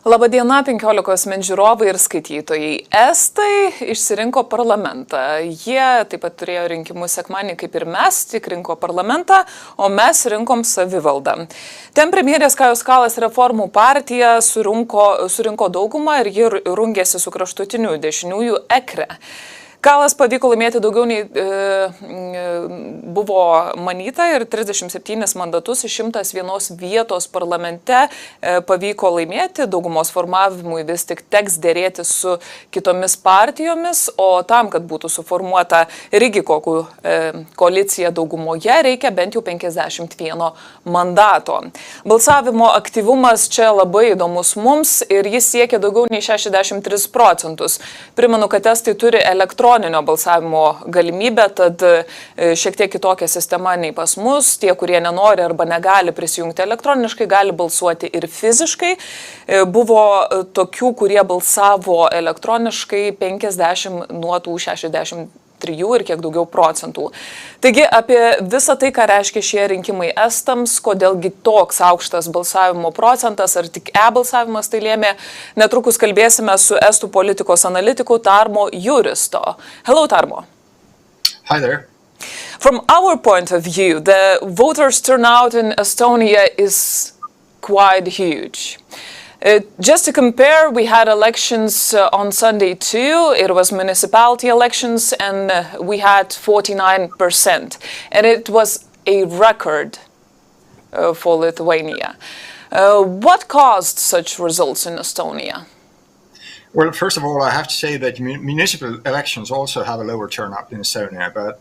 Labadiena, 15 min žiūrovai ir skaitytojai. Estai išsirinko parlamentą. Jie taip pat turėjo rinkimus sekmadienį, kaip ir mes, tik rinko parlamentą, o mes rinkom savivaldą. Ten premjerės Kajos Kallas Reformų partija surinko daugumą ir ji rungėsi su Kraštutinių, dešiniųjų EKRE. Kallas pavyko laimėti daugiau nei buvo manyta ir 37 mandatus iš 101 vietos parlamente pavyko laimėti. Daugumos formavimui vis tik teks dėrėti su kitomis partijomis, o tam, kad būtų suformuota irgi koalicija daugumoje, reikia bent jau 51 mandato. Balsavimo aktyvumas čia labai įdomus mums ir jis siekia daugiau nei 63%. Primenu, kad estai turi elektroninio balsavimo galimybę, tad šiek tiek kitokia sistema nei pas mus. Tie, kurie nenori arba negali prisijungti elektroniškai, gali balsuoti ir fiziškai. Buvo tokių, kurie balsavo elektroniškai 50 nuo tų 63 ir kiek daugiau procentų. Taigi apie visą tai, ką reiškia šie rinkimai estams, kodėlgi toks aukštas balsavimo procentas, ar tik e-balsavimas tai lėmė, netrukus kalbėsime su estų politikos analitiku Tarmo Jüristo. Hello, Tarmo. Hi there. From our point of view, the voters' turnout in Estonia is quite huge. Just to compare, we had elections on Sunday too. It was municipality elections and we had 49%. And it was a record for Lithuania. What caused such results in Estonia? Well, first of all, I have to say that municipal elections also have a lower turnout in Estonia, but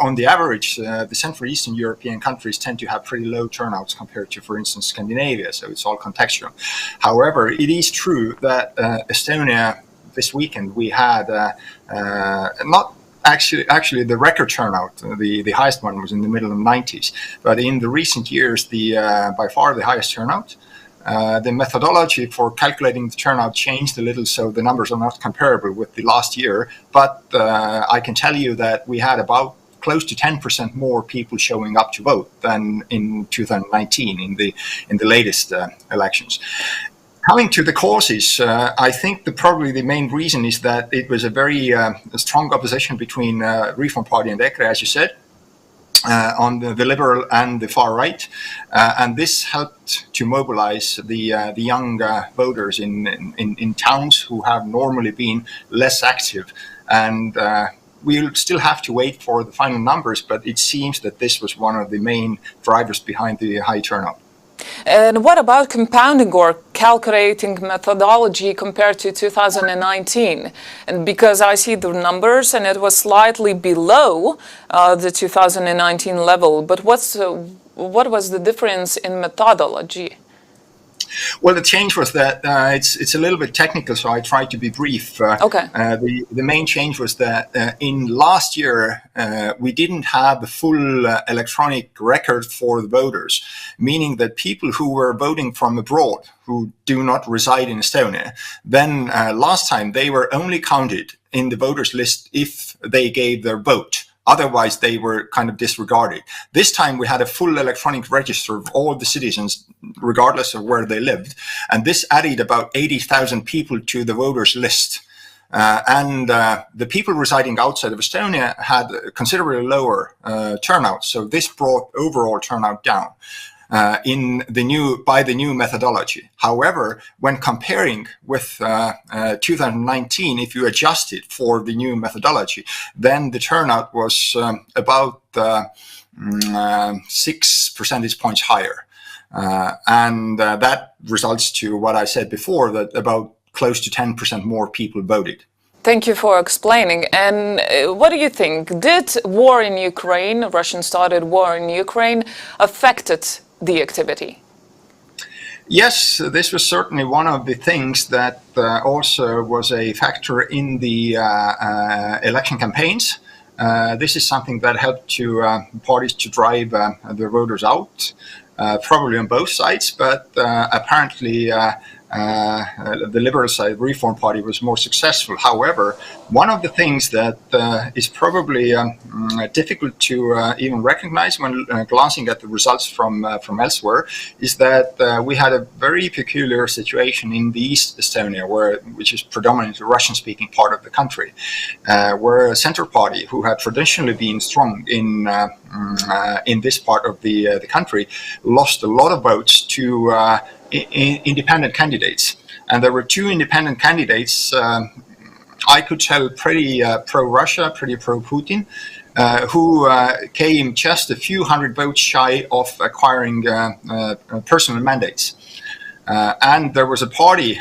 on the average, the Central Eastern European countries tend to have pretty low turnouts compared to, for instance, Scandinavia, so it's all contextual. However, it is true that Estonia, this weekend, we had not actually the record turnout, the highest one was in the middle of the 90s, but in the recent years, by far the highest turnout. The methodology for calculating the turnout changed a little, so the numbers are not comparable with the last year. But I can tell you that we had about close to 10% more people showing up to vote than in 2019 in the latest elections. Coming to the causes, I think probably the main reason is that it was a very strong opposition between Reform Party and EKRE, as you said. On the liberal and the far right, and this helped to mobilize the young voters in towns who have normally been less active. And we'll still have to wait for the final numbers, but it seems that this was one of the main drivers behind the high turnout. And what about compounding or calculating methodology compared to 2019? And because I see the numbers and it was slightly below the 2019 level, but what was the difference in methodology? Well, the change was that it's a little bit technical, so I try to be brief. Okay. The main change was that in last year we didn't have the full electronic record for the voters, meaning that people who were voting from abroad, who do not reside in Estonia, then last time they were only counted in the voters list if they gave their vote. Otherwise, they were kind of disregarded. This time, we had a full electronic register of all the citizens, regardless of where they lived. And this added about 80,000 people to the voters list. And the people residing outside of Estonia had a considerably lower turnout. So this brought overall turnout down. By the new methodology. However, when comparing with 2019, if you adjust it for the new methodology, then the turnout was about 6 percentage points higher. And that results to what I said before, that about close to 10% more people voted. Thank you for explaining. And what do you think? Did war in Ukraine, Russian-started war in Ukraine, affected the activity? Yes, this was certainly one of the things that also was a factor in the election campaigns. This is something that helped to parties to drive the voters out, probably on both sides, but apparently the liberal side, Reform Party, was more successful. However, one of the things that is probably difficult to even recognize when glancing at the results from elsewhere is that we had a very peculiar situation in the East Estonia, which is predominantly the Russian-speaking part of the country, where a Center Party, who had traditionally been strong in this part of the country, lost a lot of votes to independent candidates. And there were two independent candidates, I could tell pretty pro-Russia, pretty pro-Putin, who came just a few hundred votes shy of acquiring personal mandates. And there was a party,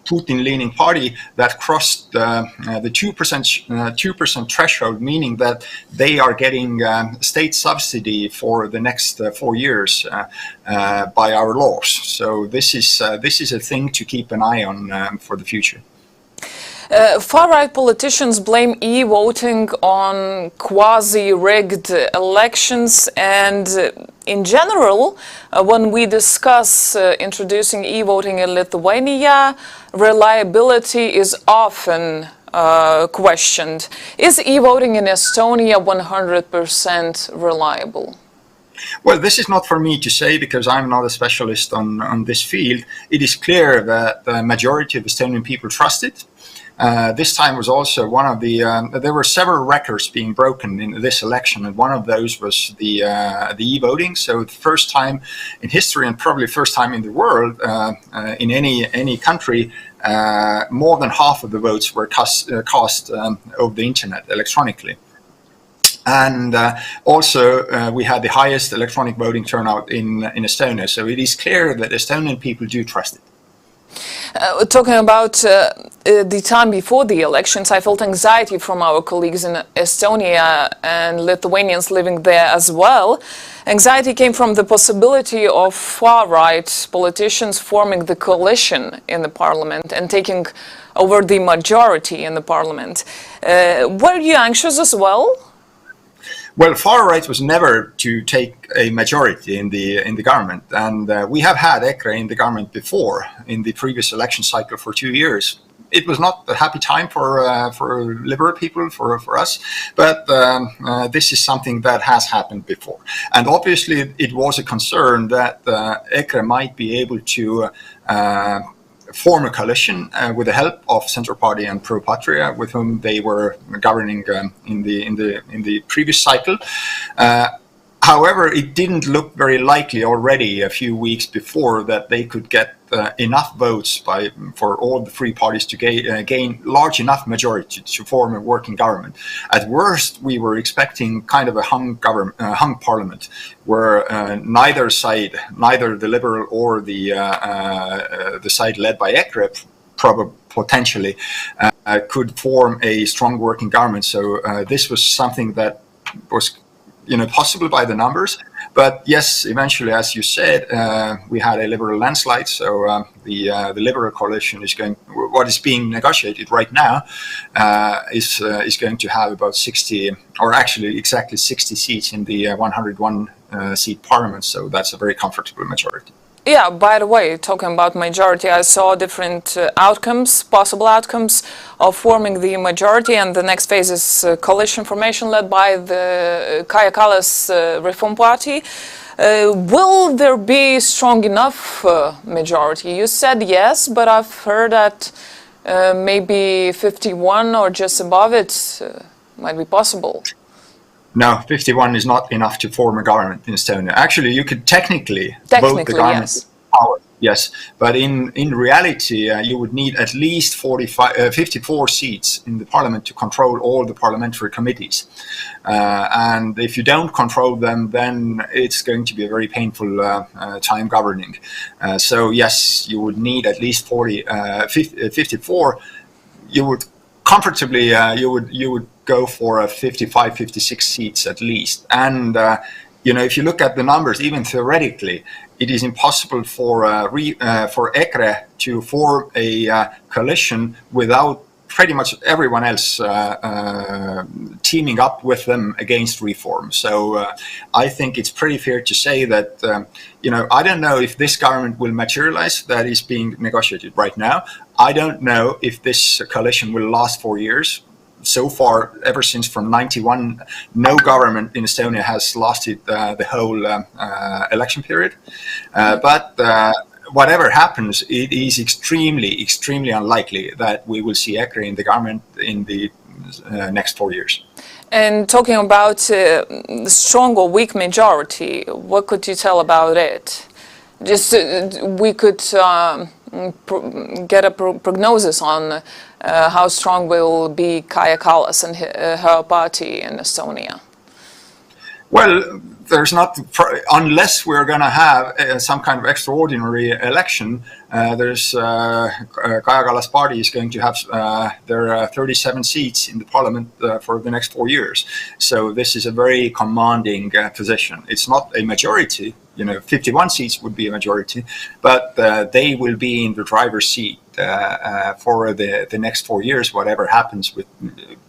Putin-leaning party, that crossed the 2% threshold, meaning that they are getting state subsidy for the next 4 years by our laws. So this is a thing to keep an eye on for the future. Far-right politicians blame e-voting on quasi-rigged elections, and in general, when we discuss introducing e-voting in Lithuania, reliability is often questioned. Is e-voting in Estonia 100% reliable? Well, this is not for me to say because I'm not a specialist on this field. It is clear that the majority of Estonian people trust it. This time was also one of the, there were several records being broken in this election, and one of those was the e-voting. So the first time in history, and probably first time in the world, in any country, more than half of the votes were cast over the internet electronically. And also we had the highest electronic voting turnout in Estonia. So it is clear that Estonian people do trust it. Talking about the time before the elections, I felt anxiety from our colleagues in Estonia and Lithuanians living there as well. Anxiety came from the possibility of far-right politicians forming the coalition in the parliament and taking over the majority in the parliament. Were you anxious as well? Well, far right was never to take a majority in the government, and we have had EKRE in the government before in the previous election cycle for 2 years. It was not a happy time for liberal people, for us, but this is something that has happened before. And obviously, it was a concern that EKRE might be able to form a coalition with the help of Centre Party and Pro-Patria, with whom they were governing in the previous cycle. However, it didn't look very likely already a few weeks before that they could get enough votes for all the three parties to gain large enough majority to form a working government. At worst, we were expecting kind of a hung parliament, where neither side, neither the liberal or the side led by EKRE, potentially could form a strong working government. So this was something that was possible by the numbers, but yes, eventually, as you said, we had a liberal landslide. So the liberal coalition is what is being negotiated right now is going to have about 60, or actually exactly 60 seats in the 101 seat parliament. So that's a very comfortable majority. Yeah, by the way, talking about majority, I saw different possible outcomes of forming the majority, and the next phase is coalition formation led by the K.Kallas Reform Party. Will there be strong enough majority? You said yes, but I've heard that maybe 51 or just above it might be possible. No, 51 is not enough to form a government in Estonia. Actually, you could technically vote the government yes. power, yes, but in reality, you would need at least 54 seats in the parliament to control all the parliamentary committees. And if you don't control them, then it's going to be a very painful time governing. So yes, you would need at least 54. You would comfortably, you would go for 55, 56 seats at least. And, if you look at the numbers, even theoretically, it is impossible for EKRE to form a coalition without pretty much everyone else teaming up with them against reform. So I think it's pretty fair to say that, I don't know if this government will materialize. That is being negotiated right now. I don't know if this coalition will last 4 years. So far, ever since from 91, no government in Estonia has lasted the whole election period. But whatever happens, it is extremely, extremely unlikely that we will see EKRE in the government in the next 4 years. And talking about the strong or weak majority, what could you tell about it? Just we could get a prognosis on how strong will be Kaja Kallas and her party in Estonia. Well, there's not, unless we're going to have some kind of extraordinary election, there's Kaja Kallas party is going to have their 37 seats in the parliament for the next 4 years. So this is a very commanding position. It's not a majority, 51 seats would be a majority, but they will be in the driver's seat for the next 4 years, whatever happens with.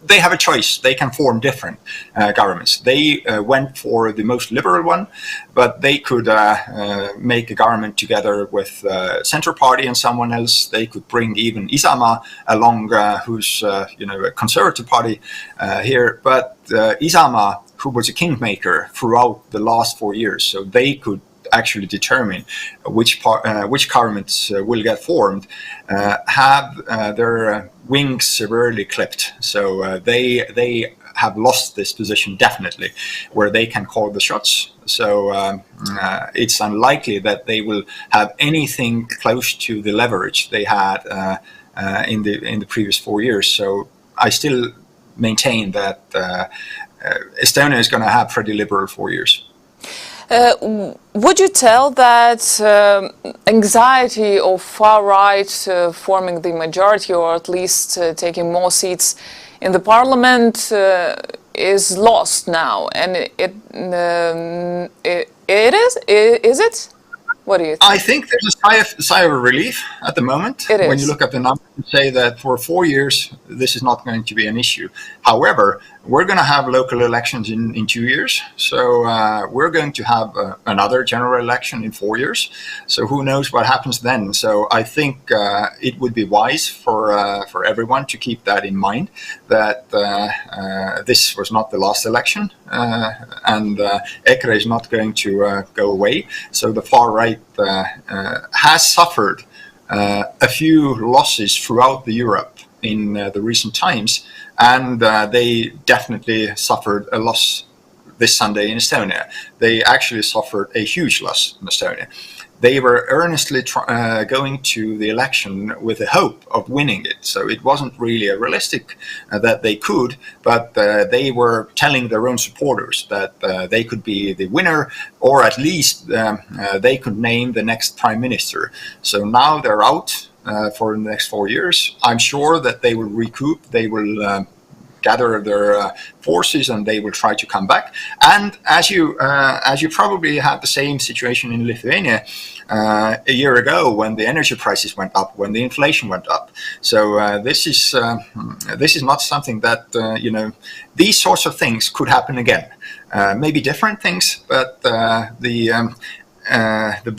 They have a choice. They can form different governments. They went for the most liberal one, but they could make a government together with Centre Party and someone else. They could bring even Isamaa along, who's a conservative party here. But Isamaa, who was a kingmaker throughout the last 4 years, so they could actually determine which governments will get formed, have their wings severely clipped. So they have lost this position definitely, where they can call the shots. So it's unlikely that they will have anything close to the leverage they had in the previous 4 years. So I still maintain that Estonia is going to have pretty liberal 4 years. Would you tell that anxiety of far right forming the majority, or at least taking more seats in the parliament, is lost now? And it is? Is it? What do you think? I think there's a sigh of relief at the moment. It is. When you look at the numbers and say that for 4 years, this is not going to be an issue. However, we're going to have local elections in 2 years. So we're going to have another general election in 4 years. So who knows what happens then? So I think it would be wise for everyone to keep that in mind, that this was not the last election, and EKRE is not going to go away. So the far right has suffered a few losses throughout Europe in the recent times, and they definitely suffered a loss this Sunday in Estonia. They actually suffered a huge loss in Estonia. They were earnestly going to the election with the hope of winning it. So it wasn't really a realistic that they could, but they were telling their own supporters that they could be the winner, or at least they could name the next prime minister. So now they're out for the next 4 years. I'm sure that they will recoup. They will gather their forces, and they will try to come back. And as you probably had the same situation in Lithuania a year ago, when the energy prices went up, when the inflation went up. So this is not something that these sorts of things could happen again. Maybe different things, but the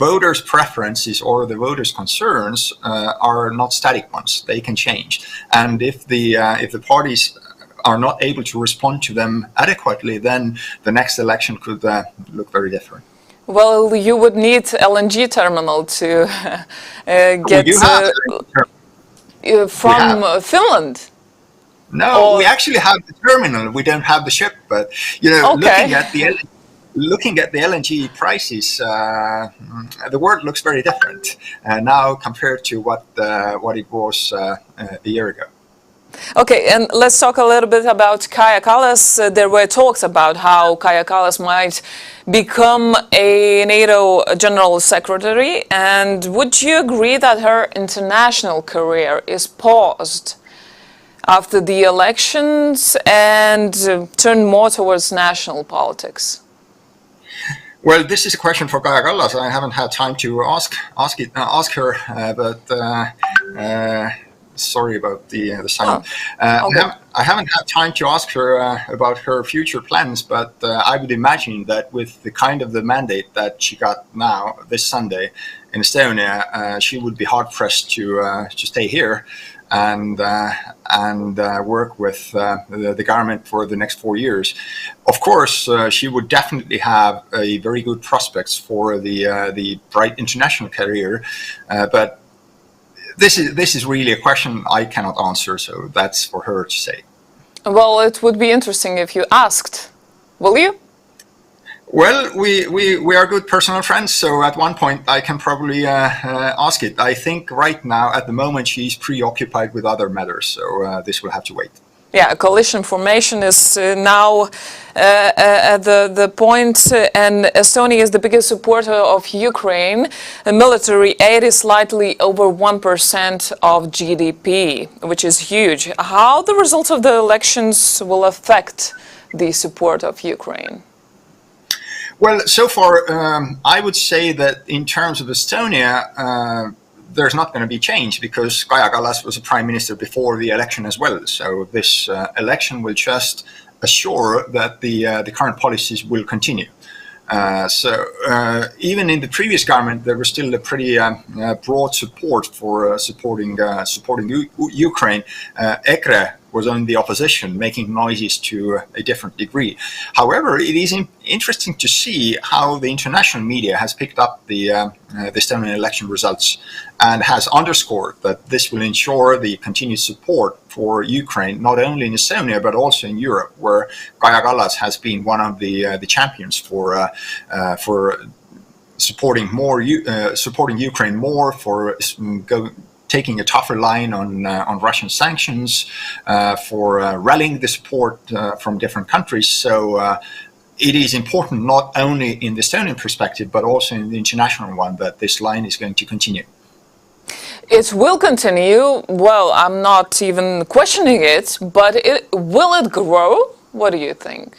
voters' preferences or the voters' concerns are not static ones. They can change, and if the parties are not able to respond to them adequately, then the next election could look very different. Well, you would need LNG terminal to get from Finland. No, we actually have the terminal. We don't have the ship, but okay. Looking at the LNG prices, the world looks very different now compared to what it was a year ago. Okay, and let's talk a little bit about Kaja Kallas. There were talks about how Kaja Kallas might become a NATO General Secretary. And would you agree that her international career is paused after the elections and turned more towards national politics? Well, this is a question for Kaja Kallas. I haven't had time to ask her, but Sorry about the sound. Okay. I haven't had time to ask her about her future plans, but I would imagine that with the kind of the mandate that she got now this Sunday in Estonia, she would be hard pressed to stay here and work with the government for the next 4 years. Of course, she would definitely have a very good prospects for the bright international career, but this is really a question I cannot answer, so that's for her to say. Well, it would be interesting if you asked. Will you? Well, we are good personal friends, so at one point I can probably ask it. I think right now, at the moment, she's preoccupied with other matters, so this will have to wait. Yeah, coalition formation is now at the point, and Estonia is the biggest supporter of Ukraine. The military aid is slightly over 1% of GDP, which is huge. How the results of the elections will affect the support of Ukraine? Well, so far, I would say that in terms of Estonia, there's not going to be change because K.Kallas was a prime minister before the election as well. So this election will just assure that the current policies will continue. Even in the previous government, there was still a pretty broad support for supporting Ukraine. EKRE was on the opposition, making noises to a different degree. However, it is interesting to see how the international media has picked up the Estonian election results and has underscored that this will ensure the continued support for Ukraine, not only in Estonia, but also in Europe, where K.Kallas has been one of the champions for supporting Ukraine more, for taking a tougher line on Russian sanctions, for rallying the support from different countries. So it is important not only in the Estonian perspective, but also in the international one, that this line is going to continue. It will continue. Well, I'm not even questioning it, but will it grow? What do you think?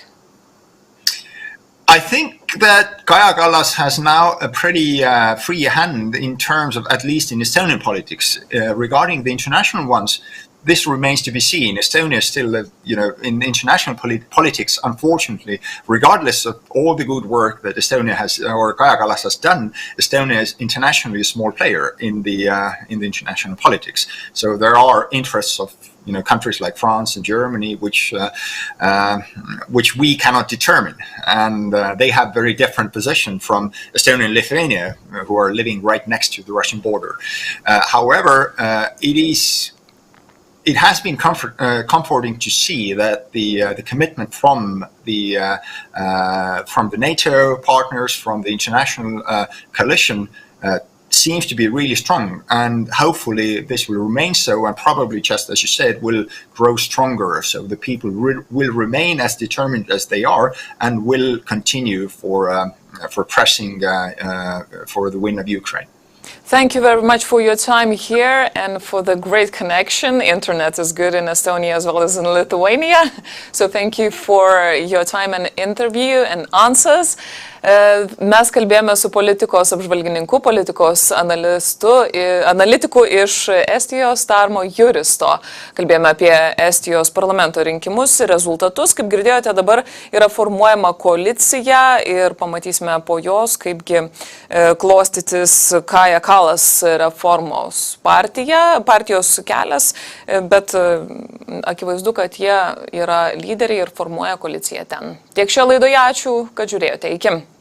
I think that K.Kallas has now a pretty free hand in terms of, at least in Estonian politics. Regarding the international ones, this remains to be seen. Estonia is still, in international politics, unfortunately, regardless of all the good work that Estonia has, or K.Kallas has done, Estonia is internationally a small player in the international politics. So there are interests of countries like France and Germany, which we cannot determine, and they have very different position from Estonia and Lithuania, who are living right next to the Russian border. However, it has been comforting to see that the commitment from the NATO partners, from the international coalition, seems to be really strong, and hopefully this will remain so, and probably, just as you said, will grow stronger. So the people will remain as determined as they are, and will continue for pressing for the win of Ukraine. Thank you very much for your time here and for the great connection. Internet is good in Estonia as well as in Lithuania. So thank you for your time and interview and answers. Mes kalbėjome su politikos apžvalgininku, politikos analitiku iš Estijos Tarmo Jüristo. Kalbėjome apie Estijos parlamento rinkimus ir rezultatus. Kaip girdėjote, dabar yra formuojama koalicija ir pamatysime po jos, kaipgi klostytis K.Kallas Reformos partijos kelias, bet akivaizdu, kad jie yra lyderiai ir formuoja koaliciją ten. Tiek šioje laidoje, ačiū, kad žiūrėjote. Iki.